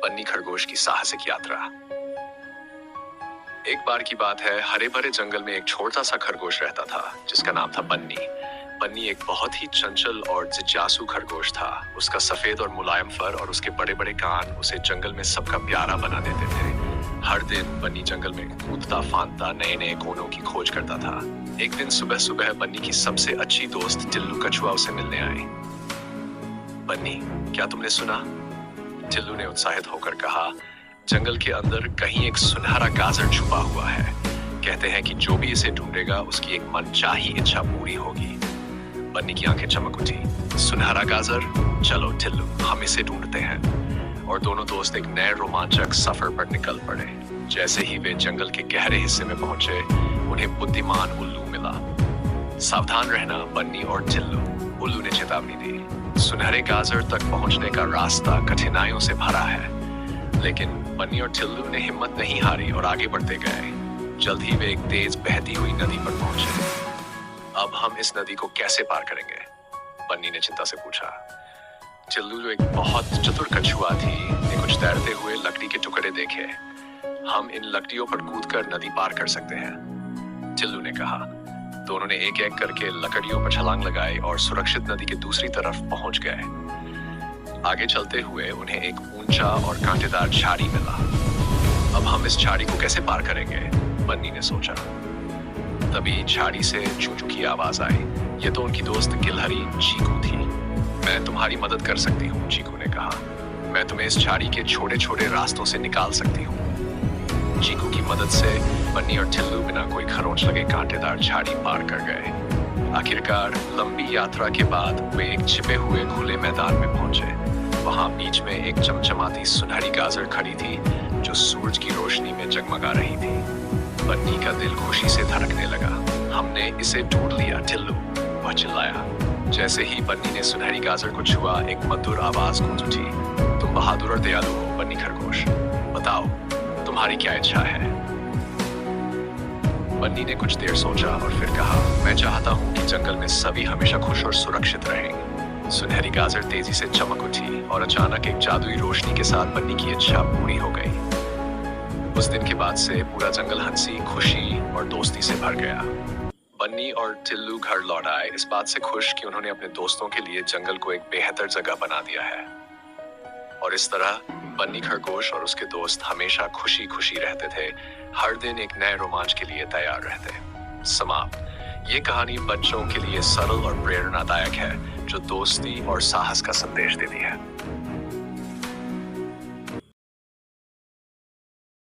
बन्नी खरगोश की साहसिक यात्रा। एक बार की बात है, हरे भरे जंगल में एक छोटा सा खरगोश रहता था जिसका नाम था बन्नी। बन्नी एक बहुत ही चंचल और जिज्ञासु खरगोश था। उसका सफेद और मुलायम फर और उसके बड़े बड़े कान उसे जंगल में सबका प्यारा बना देते थे। हर दिन बन्नी जंगल में कूदता फांदता नए नए कोनों की खोज करता था। एक दिन सुबह सुबह बन्नी की सबसे अच्छी दोस्त टिल्लू कछुआ उसे मिलने आई। बन्नी, क्या तुमने सुना? टिल्लू ने उत्साहित होकर कहा, जंगल के अंदर कहीं एक सुनहरा गाजर छुपा हुआ है। कहते हैं कि जो भी इसे ढूंढेगा उसकी एक मनचाही इच्छा पूरी होगी। बन्नी की आंखें चमक उठी। सुनहरा गाजर? चलो टिल्लू, हम इसे ढूंढते हैं। और दोनों दोस्त एक नए रोमांचक सफर पर निकल पड़े। जैसे ही वे जंगल के गहरे हिस्से में पहुंचे, उन्हें बुद्धिमान उल्लू मिला। सावधान रहना बन्नी और टिल्लू, उल्लू ने चेतावनी दी। सुनहरे गाजर तक पहुंचने का रास्ता कठिनाइयों से भरा है। लेकिन बन्नी और टिल्लू ने हिम्मत नहीं हारी और आगे बढ़ते गए। जल्द ही वे एक तेज बहती हुई नदी पर पहुंचे। अब हम इस नदी को कैसे पार करेंगे? बन्नी ने चिंता से पूछा। टिल्लू, जो एक बहुत चतुर कछुआ थी, ने कुछ तैरते हुए लकड़ी के टुकड़े देखे। हम इन लकड़ियों पर कूदकर नदी पार कर सकते हैं, टिल्लू ने कहा। दोनों ने एक एक करके लकड़ियों पर छलांग लगाई और सुरक्षित नदी के दूसरी तरफ पहुंच गए। आगे चलते हुए उन्हें एक ऊंचा और कांटेदार झाड़ी मिला। अब हम इस झाड़ी को कैसे पार करेंगे? बन्नी ने सोचा। तभी झाड़ी से चू चू की आवाज आई। ये तो उनकी दोस्त गिलहरी चीकू थी। मैं तुम्हारी मदद कर सकती हूँ, चीकू ने कहा। मैं तुम्हें इस झाड़ी के छोटे छोटे रास्तों से निकाल सकती हूँ। चीकू की मदद से बन्नी और टिल्लू बिना कोई खरोंच लगे कांटेदार झाड़ी पार कर गए। आखिरकार लंबी यात्रा के बाद वे एक छिपे हुए खुले मैदान में पहुंचे। वहां बीच में एक चमचमाती सुनहरी गाजर खड़ी थी जो सूरज की रोशनी में जगमगा रही थी। बन्नी का दिल खुशी से धड़कने लगा। हमने इसे ढूंढ लिया टिल्लू, वह चिल्लाया। जैसे ही बन्नी ने सुनहरी गाजर को छुआ, एक मधुर आवाज गूंज उठी। तुम बहादुर और दयालु हो बन्नी खरगोश। बताओ, तुम्हारी क्या इच्छा है? बन्नी ने कुछ देर सोचा और फिर कहा, मैं चाहता हूँ कि जंगल में सभी हमेशा खुश और सुरक्षित रहें। सुनहरी गाजर तेजी से चमक उठी और अचानक एक जादुई रोशनी के साथ बन्नी की इच्छा पूरी हो गई। उस दिन के बाद से पूरा जंगल हंसी, खुशी और दोस्ती से भर गया। बन्नी और टिल्लू घर लौट आए, इस बात से खुश कि उन्होंने अपने दोस्तों के लिए जंगल को एक बेहतर जगह बना दिया है। और इस तरह बन्नी खरगोश और उसके दोस्त हमेशा खुशी खुशी रहते थे, हर दिन एक नए रोमांच के लिए तैयार रहते। समाप्त। ये कहानी बच्चों के लिए सरल और प्रेरणादायक है, जो दोस्ती और साहस का संदेश देती है।